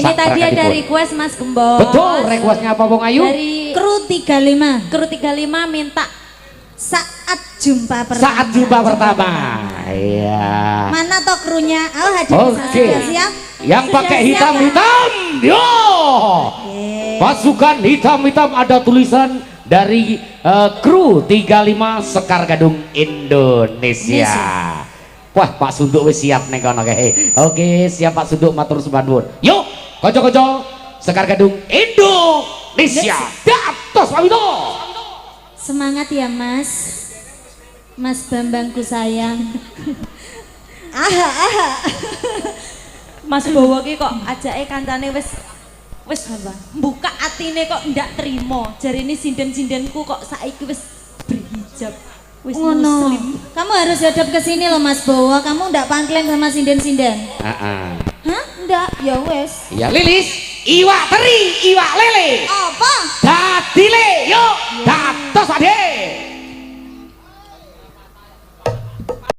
Ini tadi ada request Mas Gembos. Betul, requestnya apa Bung Ayu? Dari Kru 35 minta saat jumpa pertama. Saat jumpa pertama. Iya. Mana toh krunya? Oh, hadir. Oke. Siap. Yang pakai hitam-hitam. Yo. Pasukan hitam-hitam ada tulisan dari Kru 35 Sekar Gadung Indonesia. Wah, Pak Sunduk wis siap nek kono kae. Oke, siap Pak Sunduk matur sembah. Yuk, kanca-kanca Sekar Gadung Indonesia. Datos Pak Wito. Semangat ya Mas. Mas Bambangku sayang. Mas Bowo ki kok ajake kancane wis apa? Buka atine kok ndak trimo. Jarine sinden-sindenku kok saiki wis berhijab. Wis muslim. Kamu harus hadap ke sini loh Mas Bowo. Kamu ndak pangklen sama sinden-sinden. Hah? Ndak, ya wes. Ya Lilis, iwak teri, iwak lele. Apa? Dadile, yuk. Datos Ade.